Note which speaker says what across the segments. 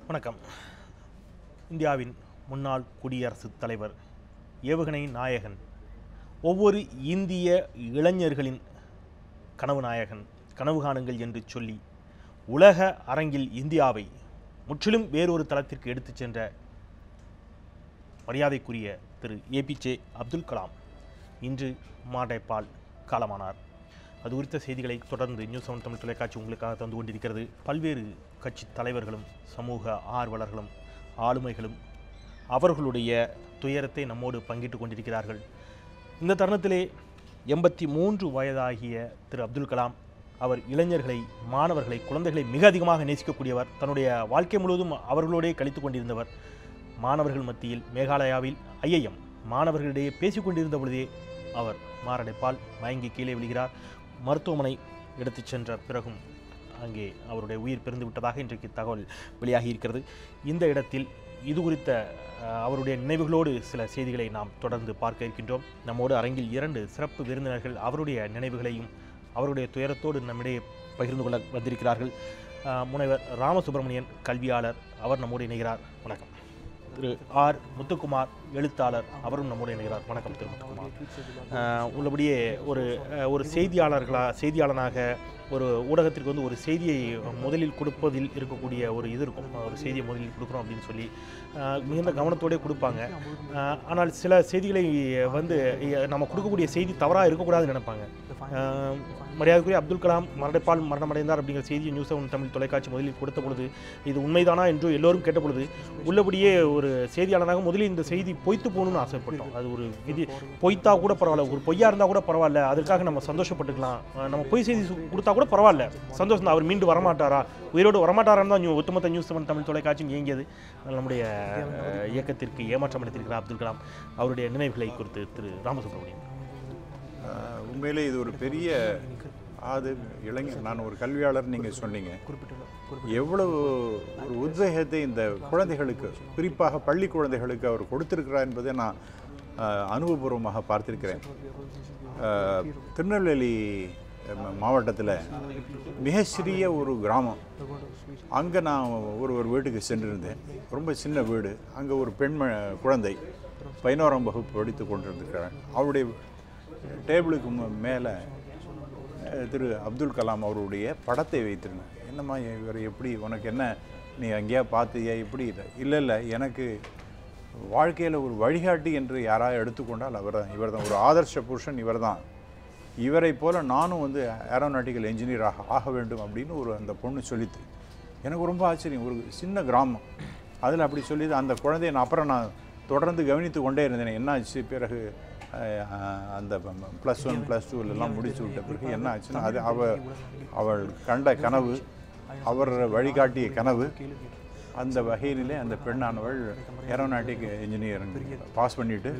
Speaker 1: வணக்கம். இந்தியாவின் முன்னாள் குடியரசுத் தலைவர், ஏவுகணை நாயகன், ஒவ்வொரு இந்திய இளைஞர்களின் கனவு நாயகன், கனவு காணுங்கள் என்று சொல்லி உலக அரங்கில் இந்தியாவை முற்றிலும் வேறொரு தளத்திற்கு எடுத்துச் சென்ற மரியாதைக்குரிய திரு ஏபிஜே அப்துல் கலாம் இன்று மாரடைப்பால் காலமானார். அது குறித்த செய்திகளை தொடர்ந்து நியூஸ் 7 தமிழ் தொலைக்காட்சி உங்களுக்காக தந்து கொண்டிருக்கிறது. பல்வேறு கட்சி தலைவர்களும் சமூக ஆர்வலர்களும் ஆளுமைகளும் அவர்களுடைய துயரத்தை நம்மோடு பங்கிட்டுக் கொண்டிருக்கிறார்கள். இந்த தருணத்திலே 83 வயதாகிய திரு அப்துல் கலாம் அவர் இளைஞர்களை, மாணவர்களை, குழந்தைகளை மிக அதிகமாக நேசிக்கக்கூடியவர். தன்னுடைய வாழ்க்கை முழுவதும் அவர்களோடே கழித்து கொண்டிருந்தவர். மாணவர்கள் மத்தியில் மேகாலயாவில் IIM மாணவர்களிடையே பேசிக் கொண்டிருந்த பொழுதே அவர் மாரடைப்பால் மயங்கி கீழே விழுகிறார். மருத்துவமனை எடுத்துச் சென்ற பிறகும் அங்கே அவருடைய உயிர் பிரிந்து விட்டதாக இன்றைக்கு தகவல் வெளியாகி இருக்கிறது. இந்த இடத்தில் இது குறித்த அவருடைய நினைவுகளோடு சில செய்திகளை நாம் தொடர்ந்து பார்க்க இருக்கின்றோம். நம்மோடு அரங்கில் 2 சிறப்பு விருந்தினர்கள் அவருடைய நினைவுகளையும் அவருடைய துயரத்தோடு நம்மிடையே பகிர்ந்து கொள்ள வந்திருக்கிறார்கள். முனைவர் ராமசுப்ரமணியன், கல்வியாளர், அவர் நம்மோடு இணைகிறார். வணக்கம். திரு ஆர் முத்துக்குமார், எழுத்தாளர், அவரும் நம்மோடு இணைகிறார். வணக்கம் திரு முத்துக்குமார். உள்ளபடியே ஒரு செய்தியாளனாக ஒரு ஊடகத்திற்கு வந்து ஒரு செய்தியை முதலில் கொடுப்பதில் இருக்கக்கூடிய ஒரு இது இருக்கும். ஒரு செய்தியை முதலில் கொடுக்குறோம் அப்படின்னு சொல்லி மிகுந்த கவனத்தோடே கொடுப்பாங்க. ஆனால் சில செய்திகளை வந்து நம்ம கொடுக்கக்கூடிய செய்தி தவறாக இருக்கக்கூடாதுன்னு நினைப்பாங்க. மரியாதைக்குரிய அப்துல் கலாம் மாரடைப்பால் மரணமடைந்தார் அப்படிங்கிற செய்தியை நியூஸ் 7 தமிழ் தொலைக்காட்சி முதலில் கொடுத்த பொழுது இது உண்மைதானா என்று எல்லோரும் கேட்ட பொழுது உள்ளபடியே ஒரு செய்தியாளனாக முதலில் இந்த செய்தி பொய்த்து போகணும்னு ஆசைப்பட்டோம். அது ஒரு விதி, பொய்த்தா கூட பரவாயில்ல, ஒரு பொய்யா இருந்தால் கூட பரவாயில்ல, அதற்காக நம்ம சந்தோஷப்பட்டுக்கலாம். நம்ம பொய் செய்தி கொடுத்தா கூட பரவாயில்ல, சந்தோஷம் தான். அவர் மீண்டு வரமாட்டாரா, உயிரோடு வரமாட்டாரான்னு தான் ஒட்டுமொத்த நியூஸ் 7 தமிழ் தொலைக்காட்சியும் இயங்கியது. நம்முடைய இயக்கத்திற்கு ஏமாற்றம் அளித்திருக்கிறார் அப்துல் கலாம். அவருடைய நினைவுகளை குறித்து திரு ராமசுப்ரமணியன்.
Speaker 2: உண்மையிலே இது ஒரு பெரிய இளைஞர், நான் ஒரு கல்வியாளர், நீங்கள் சொன்னீங்க எவ்வளவு ஒரு உத்வேகத்தை இந்த குழந்தைகளுக்கு, குறிப்பாக பள்ளி குழந்தைகளுக்கு அவர் கொடுத்திருக்கிறார் என்பதை நான் அனுபவபூர்வமாக பார்த்திருக்கிறேன். திருநெல்வேலி மாவட்டத்தில் மிக சிறிய ஒரு கிராமம், அங்கே நான் ஒரு வீட்டுக்கு சென்றிருந்தேன். ரொம்ப சின்ன வீடு. அங்கே ஒரு பெண் குழந்தை 11ஆம் வகுப்பு படித்து கொண்டிருக்கிறார். அவருடைய டேபிளுக்கு மேலே திரு அப்துல் கலாம் அவருடைய படத்தை வைத்திருந்தேன். என்னம்மா இவர் எப்படி, உனக்கு என்ன, நீ அங்கேயா பார்த்தியா, இப்படி இல்லை, எனக்கு வாழ்க்கையில் ஒரு வழிகாட்டி என்று யாராவது எடுத்துக்கொண்டால் இவர் தான் ஒரு ஆதர்ஷ புருஷன், இவரை போல் நானும் வந்து ஏரோநாட்டிக்கல் இன்ஜினியராக ஆக வேண்டும் அப்படின்னு அந்த பொண்ணு சொல்லித்து. எனக்கு ரொம்ப ஆச்சரியம். ஒரு சின்ன கிராமம், அதில் அப்படி சொல்லிது. அந்த குழந்தைய நான் தொடர்ந்து கவனித்து கொண்டே இருந்தேன். என்னாச்சு பிறகு அந்த +1 +2 முடிச்சு விட்ட பிறகு என்ன ஆச்சுன்னா, அது அவள் கண்ட கனவு, அவர் வழிகாட்டிய கனவு. அந்த வகையிலே அந்த பெண்ணானவள் ஏரோநாட்டிக் இன்ஜினியரிங் பாஸ் பண்ணிட்டு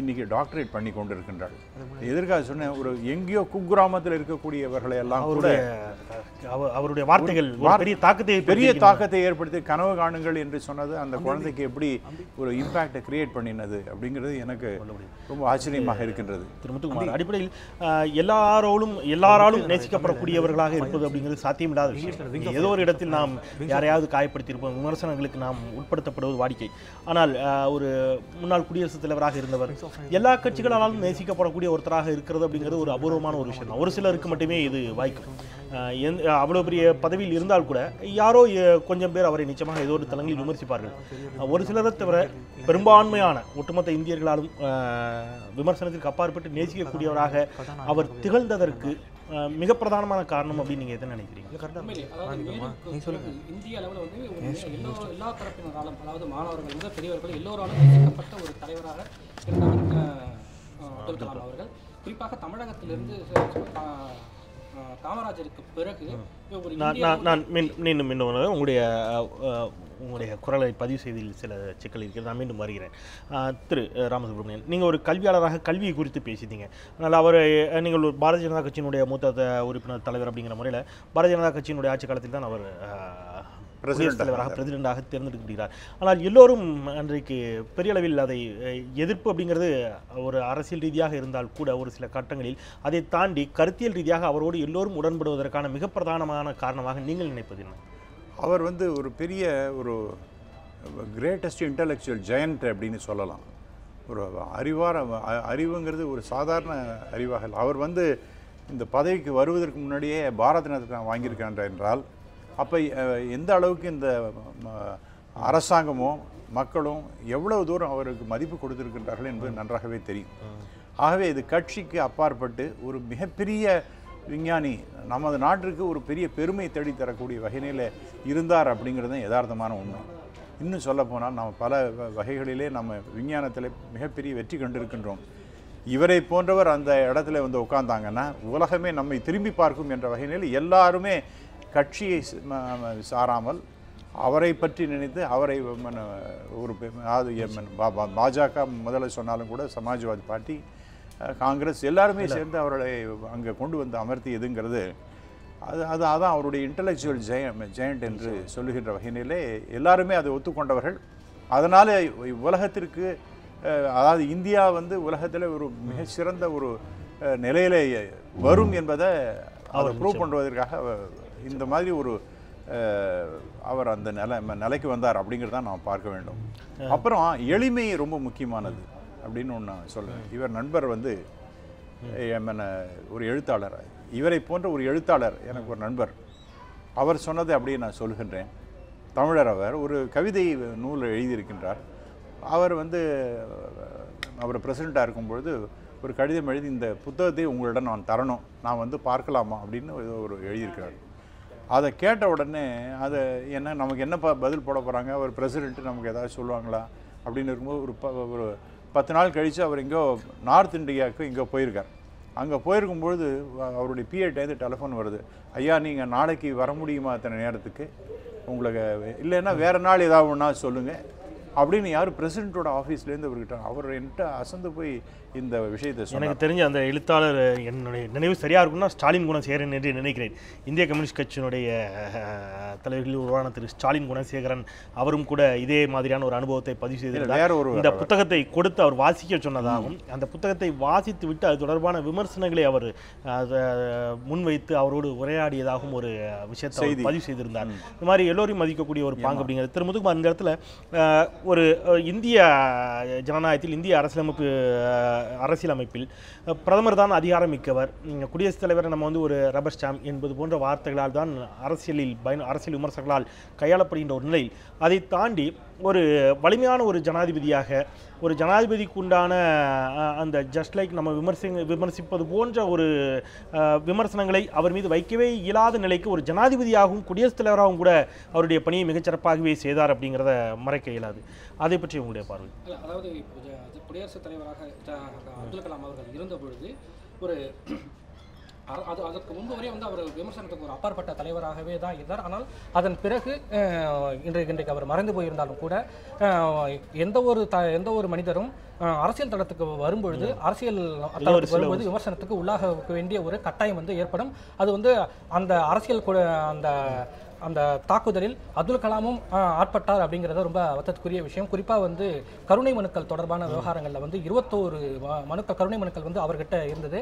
Speaker 2: இன்றைக்கி டாக்டரேட் பண்ணி கொண்டு இருக்கின்றாள். எதற்காக சொன்னேன், ஒரு எங்கேயோ குக்கிராமத்தில் இருக்கக்கூடியவர்களை எல்லாம் கூட
Speaker 1: அவருடைய வார்த்தைகள்
Speaker 2: பெரிய தாக்கத்தை ஏற்படுத்தி கனவு காணுங்கள் என்று சொன்னது அந்த குழந்தைக்கு எப்படி ஒரு இம்பாக்டை கிரியேட் பண்ணினது அப்படிங்கிறது எனக்கு ரொம்ப ஆச்சரியமாக இருக்கின்றது.
Speaker 1: திருமத்துக்குமார், அடிப்படையில் எல்லாராலும் நேசிக்கப்படக்கூடியவர்களாக இருப்பது அப்படிங்கிறது சாத்தியமில்லாத விஷயம். ஏதோ ஒரு இடத்தில் நாம் யாரையாவது காயப்படுத்தியிருப்போம், விமர்சனங்களுக்கு நாம் உட்படுத்தப்படுவது வாடிக்கை. ஆனால் ஒரு முன்னாள் குடியரசுத் தலைவராக இருந்தவர், எல்லா கட்சிகளாலும் நேசிக்கப்படக்கூடிய ஒருத்தராக இருக்கிறது அப்படிங்கிறது ஒரு அபூர்வமான ஒரு விஷயம் தான். ஒரு சிலருக்கு மட்டுமே இது வாய்க்கும். அவ்வளோ பெரிய பதவியில் இருந்தால் கூட யாரோ கொஞ்சம் பேர் அவரை நிச்சயமாக ஏதோ ஒரு தளங்களில் விமர்சிப்பார்கள். ஒரு சிலரை தவிர பெரும்பான்மையான ஒட்டுமொத்த இந்தியர்களாலும் விமர்சனத்திற்கு அப்பாற்பட்டு நேசிக்கக்கூடியவராக அவர் திகழ்ந்ததற்கு மிக பிரதானமான காரணம் அப்படின்னு நீங்க எதை நினைக்கிறீங்க?
Speaker 3: இந்திய அளவில் வந்து எல்லா தரப்பினராலும், அதாவது மாணவர்கள் முதல் பெரியவர்கள் எல்லோராலும் நேசிக்கப்பட்ட ஒரு தலைவராக இருந்தார் அப்துல் கலாம் அவர்கள். குறிப்பாக தமிழகத்திலிருந்து காமராஜருக்கு பிறகு
Speaker 1: நான் மீண்டும் உங்களுடைய குரலை பதிவு செய்தில் சில சிக்கல் இருக்கிறது. நான் மீண்டும் வருகிறேன். திரு ராமசுப்ரமணியன், நீங்கள் ஒரு கல்வியாளராக கல்வியை குறித்து பேசிட்டீங்க. அதனால் நீங்கள் ஒரு பாரதிய ஜனதா கட்சியினுடைய மூத்த உறுப்பினர் தலைவர் அப்படிங்கிற முறையில் பாரதிய ஜனதா கட்சியினுடைய ஆட்சி காலத்தில் தான் அவர் குடியரசுத் தலைவராக பிரசிடெண்டாக தேர்ந்தெடுக்கப்படுகிறார். ஆனால் எல்லோரும் அன்றைக்கு பெரிய அளவில் அதை எதிர்ப்பு அப்படிங்கிறது ஒரு அரசியல் ரீதியாக இருந்தால் கூட ஒரு சில கட்டங்களில் அதை தாண்டி கருத்தியல் ரீதியாக அவரோடு எல்லோரும் உடன்படுவதற்கான மிக பிரதானமான காரணமாக நீங்கள் நினைப்பது என்ன?
Speaker 2: அவர் வந்து ஒரு பெரிய ஒரு கிரேட்டஸ்ட் இன்டலெக்சுவல் ஜெயண்ட் அப்படின்னு சொல்லலாம். ஒரு அறிவுங்கிறது ஒரு சாதாரண அறிவாக இல்லை. அவர் வந்து இந்த பதவிக்கு வருவதற்கு முன்னாடியே பாரத் ரத்னா வாங்கியிருக்கார் என்றால் அப்போ எந்த அளவுக்கு இந்த அரசாங்கமும் மக்களும் எவ்வளவு தூரம் அவருக்கு மதிப்பு கொடுத்திருக்கின்றார்கள் என்பது நன்றாகவே தெரியும். ஆகவே இது கட்சிக்கு அப்பாற்பட்டு ஒரு மிகப்பெரிய விஞ்ஞானி, நமது நாட்டிற்கு ஒரு பெரிய பெருமை தேடி தரக்கூடிய வகையில இருந்தார் அப்படிங்கிறது தான் யதார்த்தமான உண்மை. இன்னும் சொல்லப்போனால் நாம் பல வகைகளிலே நம்ம விஞ்ஞானத்தில் மிகப்பெரிய வெற்றி கண்டிருக்கின்றோம். இவரை போன்றவர் அந்த இடத்துல வந்து உட்கார்ந்தாங்கன்னா உலகமே நம்மை திரும்பி பார்க்கும் என்ற வகையில் எல்லாருமே கட்சியை சாராமல் அவரை பற்றி நினைத்து அவரை ஒரு பாஜக முதல்ல சொன்னாலும் கூட சமாஜ்வாதி பார்ட்டி, காங்கிரஸ் எல்லாருமே சேர்ந்து அவர்களை அங்கே கொண்டு வந்து அமர்த்தியதுங்கிறது அதான் அவருடைய இன்டலெக்சுவல் ஜெயண்ட் என்று சொல்லுகின்ற வகையிலே எல்லாருமே அதை ஒத்துக்கொண்டவர்கள். அதனால் உலகத்திற்கு, அதாவது இந்தியா வந்து உலகத்தில் ஒரு மிக சிறந்த ஒரு நிலையிலே வரும் என்பதை அவர் ப்ரூவ் பண்ணுவதற்காக இந்த மாதிரி ஒரு அவர் அந்த நிலைக்கு வந்தார் அப்படிங்கிறத நாம் பார்க்க வேண்டும். அப்புறம் எளிமை ரொம்ப முக்கியமானது அப்படின்னு ஒன்று சொல்லுவேன். இவர் நண்பர் வந்து ஒரு எழுத்தாளர், இவரை போன்ற ஒரு எழுத்தாளர் எனக்கு ஒரு நண்பர், அவர் சொன்னதை அப்படியே நான் சொல்கின்றேன். தமிழர், அவர் ஒரு கவிதை நூல் எழுதியிருக்கின்றார். அவர் வந்து அவர் பிரசிடெண்ட்டாக இருக்கும்பொழுது ஒரு கடிதம் எழுதி இந்த புத்தகத்தை உங்களிடம் நான் தரணும், நான் வந்து பார்க்கலாமா அப்படின்னு ஒரு எழுதியிருக்கிறார். அதை கேட்ட உடனே அதை என்ன நமக்கு என்ன பதில் போட போகிறாங்க, அவர் பிரசிடெண்ட்டு நமக்கு ஏதாவது சொல்லுவாங்களா அப்படின்னு இருக்கும்போது ஒரு 10 நாள் கழித்து அவர் எங்கோ நார்த் இந்தியாவுக்கு எங்கோ போயிருக்கார். அங்கே போயிருக்கும்பொழுது அவருடைய பிஏட்டேருந்து டெலிஃபோன் வருது, ஐயா நீங்கள் நாளைக்கு வர முடியுமா அத்தனை நேரத்துக்கு, உங்களுக்கு இல்லைன்னா வேறு நாள் ஏதாவது ஒன்றா சொல்லுங்கள் அப்படின்னு யார் பிரசிடெண்ட்டோட ஆஃபீஸ்லேருந்து அவர்கிட்ட. அவர் என்கிட்ட அசந்து போய் இந்த விஷயத்தை சொன்னார்.
Speaker 1: எனக்கு தெரிஞ்ச அந்த எழுத்தாளர், என்னுடைய நினைவு சரியாக இருக்கும்னா ஸ்டாலின் குணசேகரன் என்று நினைக்கிறேன். இந்திய கம்யூனிஸ்ட் கட்சியினுடைய தலைவர்களில் உருவான திரு ஸ்டாலின் குணசேகரன் அவரும் கூட இதே மாதிரியான ஒரு அனுபவத்தை பதிவு செய்திருந்தார். இந்த புத்தகத்தை கொடுத்து அவர் வாசிக்க சொன்னதாகவும், அந்த புத்தகத்தை வாசித்து விட்டு அது தொடர்பான விமர்சனங்களை அவர் முன்வைத்து அவரோடு உரையாடியதாகவும் ஒரு விஷயத்தை பதிவு செய்திருந்தார். இந்த மாதிரி எல்லோரையும் மதிக்கக்கூடிய ஒரு பாங்கு அப்படிங்கிறது திரு முதுகுமார் இந்த இடத்துல ஒரு இந்திய ஜனநாயகத்தில், இந்திய அரசியலமைப்பில் பிரதமர் தான் அதிகாரம் மிக்கவர். குடியரசுத் தலைவரை நம்ம வந்து ஒரு ரப்பர் ஸ்டாம்ப் என்பது போன்ற வார்த்தைகளால் தான் அரசியல் விமர்சகர்களால் கையாளப்படுகின்ற ஒரு நிலையில், அதை தாண்டி ஒரு வலிமையான ஒரு ஜனாதிபதியாக, ஒரு ஜனாதிபதிக்கு உண்டான அந்த ஜஸ்ட் லைக் நம்ம விமர்சிப்பது போன்ற ஒரு விமர்சனங்களை அவர் மீது வைக்கவே இயலாத நிலைக்கு ஒரு ஜனாதிபதியாகவும் குடியரசுத் தலைவராகவும் கூட அவருடைய பணியை மிகச்சிறப்பாகவே செய்தார் அப்படிங்கிறத மறைக்க இயலாது. அதை பற்றி உங்களுடைய பார்வை?
Speaker 3: அதாவது குடியரசுத் தலைவராக அப்துல் கலாம் அவர்கள் இருந்த பொழுது ஒரு அதற்கு முன்பு வரை வந்து அவர் விமர்சனத்துக்கு ஒரு அப்பாற்பட்ட தலைவராகவே தான் இருந்தார். ஆனால் அதன் பிறகு இன்றைக்கு அவர் மறைந்து போயிருந்தாலும் கூட எந்த ஒரு மனிதரும் அரசியல் தளத்துக்கு வரும்பொழுது, அரசியல் தளத்துக்கு வரும்போது விமர்சனத்துக்கு உள்ளாக வேண்டிய ஒரு கட்டாயம் வந்து ஏற்படும். அது வந்து அந்த அரசியல் அந்த தாக்குதலில் அப்துல் கலாமும் ஆட்பட்டார் அப்படிங்கிறது ரொம்ப வருத்தத்துக்குரிய விஷயம். குறிப்பாக வந்து கருணை மனுக்கள் தொடர்பான விவகாரங்களில் வந்து 21 கருணை மனுக்கள் வந்து அவர்கிட்ட இருந்தது.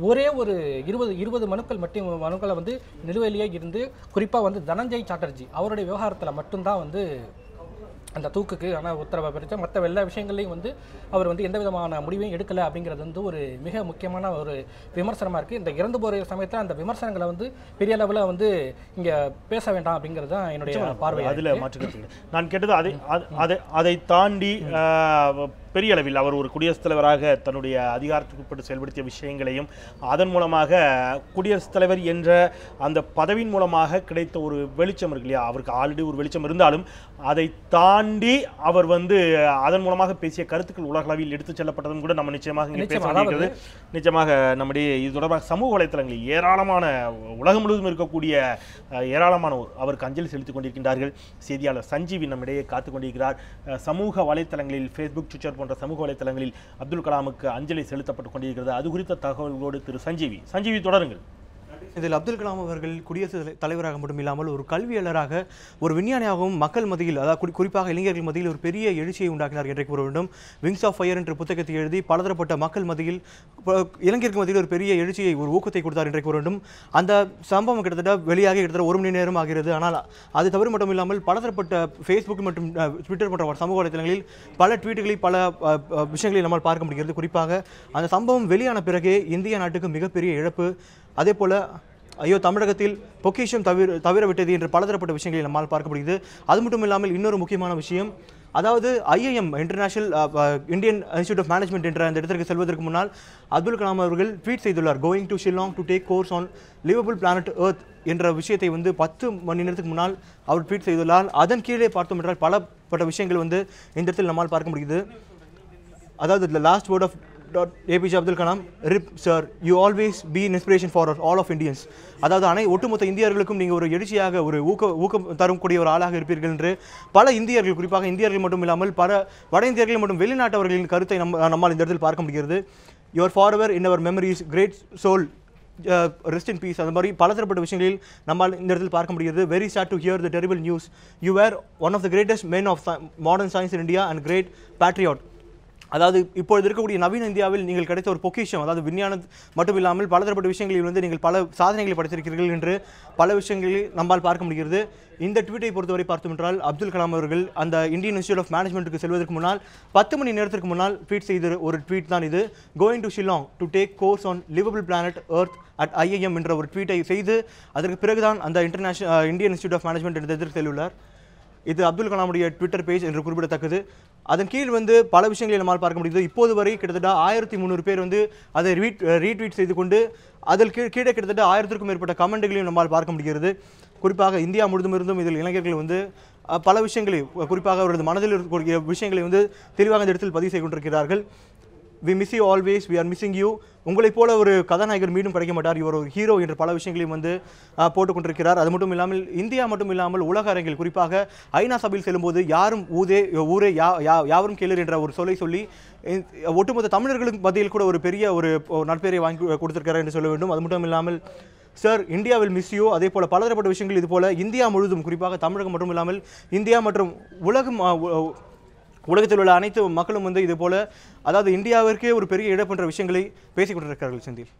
Speaker 3: ஒரே ஒரு 20 மனுக்களை வந்து நிலுவையிலேயே இருந்து, குறிப்பாக வந்து தனஞ்சய் சாட்டர்ஜி அவருடைய விவகாரத்தில் மட்டும்தான் வந்து அந்த தூக்குக்கு உத்தரவை பிரித்த, மற்ற எல்லா விஷயங்களையும் வந்து அவர் வந்து எந்த விதமான முடிவையும் எடுக்கலை அப்படிங்கிறது வந்து ஒரு மிக முக்கியமான ஒரு விமர்சனமாக இருக்குது. இந்த இறந்து போகிற சமயத்தில் அந்த விமர்சனங்களை வந்து பெரிய அளவில் வந்து இங்கே பேச வேண்டாம் அப்படிங்கிறது தான் என்னுடைய பார்வை.
Speaker 1: அதில் மாற்றுக்கிறது நான் கேட்டது அதை தாண்டி பெரிய அளவில் அவர் ஒரு குடியரசுத் தலைவராக தன்னுடைய அதிகாரத்துக்கு உட்பட்டு செயல்படுத்திய விஷயங்களையும், அதன் மூலமாக குடியரசுத் தலைவர் என்ற அந்த பதவியின் மூலமாக கிடைத்த ஒரு வெளிச்சம் இருக்கு இல்லையா, அவருக்கு ஆல்ரெடி ஒரு வெளிச்சம் இருந்தாலும் அதை தாண்டி அவர் வந்து அதன் மூலமாக பேசிய கருத்துக்கள் உலகளவில் எடுத்துச் செல்லப்பட்டதும் கூட நம்ம நிச்சயமாக இங்கே பேச வேண்டியிருக்கிறது. நிச்சயமாக நம்முடைய இது தொடர்பாக சமூக வலைத்தளங்களில் ஏராளமான, உலகம் முழுவதும் இருக்கக்கூடிய ஏராளமானோர் அவருக்கு அஞ்சலி செலுத்திக் கொண்டிருக்கின்றார்கள். செய்தியாளர் சஞ்சீவி நம்மிடையே காத்துக் கொண்டிருக்கிறார். சமூக வலைத்தளங்களில் ஃபேஸ்புக், ட்விட்டர் போன்ற சமூக வலைத்தளங்களில் அப்துல் கலாமுக்கு அஞ்சலி செலுத்தப்பட்டுக் கொண்டிருக்கிறது. அது குறித்த தகவல்களோடு திரு சஞ்சீவி தொடருங்கள்.
Speaker 4: இதில் அப்துல் கலாம் அவர்கள் குடியரசுத் தலைவராக மட்டும் இல்லாமல் ஒரு கல்வியாளராக ஒரு விஞ்ஞானியாகவும் மக்கள் மத்தியில் அதாவது குறிப்பாக இளைஞர்கள் மத்தியில் ஒரு பெரிய எழுச்சியை உண்டாக்கினார் என்றே கூற வேண்டும். விங்ஸ் ஆஃப் ஃபயர் என்ற புத்தகத்தை எழுதி பலதரப்பட்ட மக்கள் மத்தியில் இளைஞர்கள் மத்தியில் ஒரு பெரிய எழுச்சியை ஒரு ஊக்கத்தை கொடுத்தார் என்றே கூற வேண்டும். அந்த சம்பவம் கிட்டத்தட்ட வெளியாக கிட்டத்தட்ட 1 மணி நேரம் ஆகிறது. ஆனால் அது தவிர மட்டும் இல்லாமல் பலதரப்பட்ட ஃபேஸ்புக் மற்றும் ட்விட்டர் போன்ற சமூக வலைதளங்களில் பல ட்வீட்டுகளை பல விஷயங்களை நம்மால் பார்க்க முடிகிறது. குறிப்பாக அந்த சம்பவம் வெளியான பிறகே இந்திய நாட்டுக்கு மிகப்பெரிய இழப்பு. அதே போல ஐயோ தமிழகத்தில் பொக்கிஷம் தவிர விட்டது என்று பலதரப்பட்ட விஷயங்களை நம்மால் பார்க்க முடியுது. அது மட்டும் இல்லாமல் இன்னொரு முக்கியமான விஷயம், அதாவது IIM international Indian institute of management என்ற அந்த இடத்திற்கு செல்வதற்கு முன்னால் அப்துல் கலாம் அவர்கள் ட்வீட் செய்துள்ளார். Going to Shillong to take course on liveable planet earth என்ற விஷயத்தை 10 மணி நேரத்துக்கு முன்னால் அவர் ட்வீட் செய்துள்ளார். அதன் கீழே பார்த்தோம் என்றால் பலப்பட்ட விஷயங்கள் இந்த இடத்தில் நம்மால் பார்க்க முடியுது. அதாவது the last word of APJ Abdul Kalam, RIP sir, you always be an inspiration for all of Indians. அதாவது ஒட்டுமொத்த இந்தியர்களுக்கும் நீங்கள் ஒரு எழுச்சியாக ஒரு ஊக்கம் தரக்கூடிய ஒரு ஆளாக இருப்பீர்கள் என்று பல இந்தியர்கள், குறிப்பாக இந்தியர்கள் மட்டும் இல்லாமல் பல வட இந்தியர்கள் மற்றும் வெளிநாட்டவர்களின் கருத்தை நம்மால் இந்த இடத்தில் பார்க்க முடிகிறது. You are forever in our memories, great soul, rest in peace. அந்த மாதிரி பலதரப்பட்ட விஷயங்களில் நம்மால் இந்த இடத்தில் பார்க்க முடிகிறது. Very sad to hear the terrible news. You were one of the greatest men of modern science in India and great patriot. அதாவது இப்பொழுது இருக்கக்கூடிய நவீன இந்தியாவில் நீங்கள் கிடைத்த ஒரு பொக்கிஷம், அதாவது விஞ்ஞானம் மட்டும் இல்லாமல் பலதரப்பட்ட விஷயங்களில் நீங்கள் பல சாதனைகளை படைத்திருக்கிறீர்கள் என்று பல விஷயங்களில் நம்மால் பார்க்க முடிகிறது. இந்த ட்வீட்டை பொறுத்தவரை பார்த்தோம் என்றால் அப்துல் கலாம் அவர்கள் அந்த இந்தியன் இன்ஸ்டியூட் ஆஃப் மேனேஜ்மெண்ட்டுக்கு செல்வதற்கு முன்னால் 10 மணி நேரத்திற்கு முன்னால் ட்வீட் செய்த ஒரு ட்வீட் தான் இது. Going to Shillong to take course on liveable planet earth at IIM என்ற ஒரு ட்வீட்டை செய்து அதற்கு பிறகுதான் அந்த இந்தியன் இன்ஸ்டியூட் ஆஃப் மேனேஜ்மெண்ட் என்ற இதற்கு செல்லுள்ளார். இது அப்துல் கலாமுடைய ட்விட்டர் பேஜ் என்று குறிப்பிடத்தக்கது. அதன் கீழ் பல விஷயங்களை நம்மால் பார்க்க முடியுது. இப்போது வரை கிட்டத்தட்ட 1300 பேர் அதை ரீட்வீட் செய்து கொண்டு அதில் கீழே கிட்டத்தட்ட 1000க்கும் மேற்பட்ட கமெண்ட்களையும் நம்மால் பார்க்க முடிகிறது. குறிப்பாக இந்தியா முழுதும் இருந்தும் இதில் இளைஞர்கள் பல விஷயங்களை, குறிப்பாக அவரது மனதில் இருக்கக்கூடிய விஷயங்களை தெளிவாக இந்த இடத்தில் பதிவு செய்து கொண்டிருக்கிறார்கள். We miss you always, we are missing you. உங்களைப் போல ஒரு கதாநாயகர் மீண்டும் கிடைக்க மாட்டார், இவர் ஒரு ஹீரோ என்ற பல விஷயங்களையும் போட்டுக் கொண்டிருக்கிறார். அது மட்டும் இல்லாமல் இந்தியா மட்டும் இல்லாமல் உலக அரங்கில், குறிப்பாக ஐநா சபையில் செல்லும்போது யாரும் ஊரே யாவரும் கேளர் என்ற ஒரு சொல்லை சொல்லி ஒட்டுமொத்த தமிழர்களுக்கு மத்தியில் கூட ஒரு பெரிய ஒரு நட்பெயரை வாங்கி கொடுத்திருக்கிறார் என்று சொல்ல வேண்டும். அது மட்டும் இல்லாமல் sir India will miss you. அதே போல பலதரப்பட்ட விஷயங்கள் இது போல இந்தியா முழுதும், குறிப்பாக தமிழகம் மட்டும் இல்லாமல் இந்தியா மற்றும் உலகத்தில் உள்ள அனைத்து மக்களும் இது போல, அதாவது இந்தியாவிற்கே ஒரு பெரிய இழப்பு என்ற விஷயங்களை பேசிக் கொண்டிருக்கிறார்கள். செந்தில்.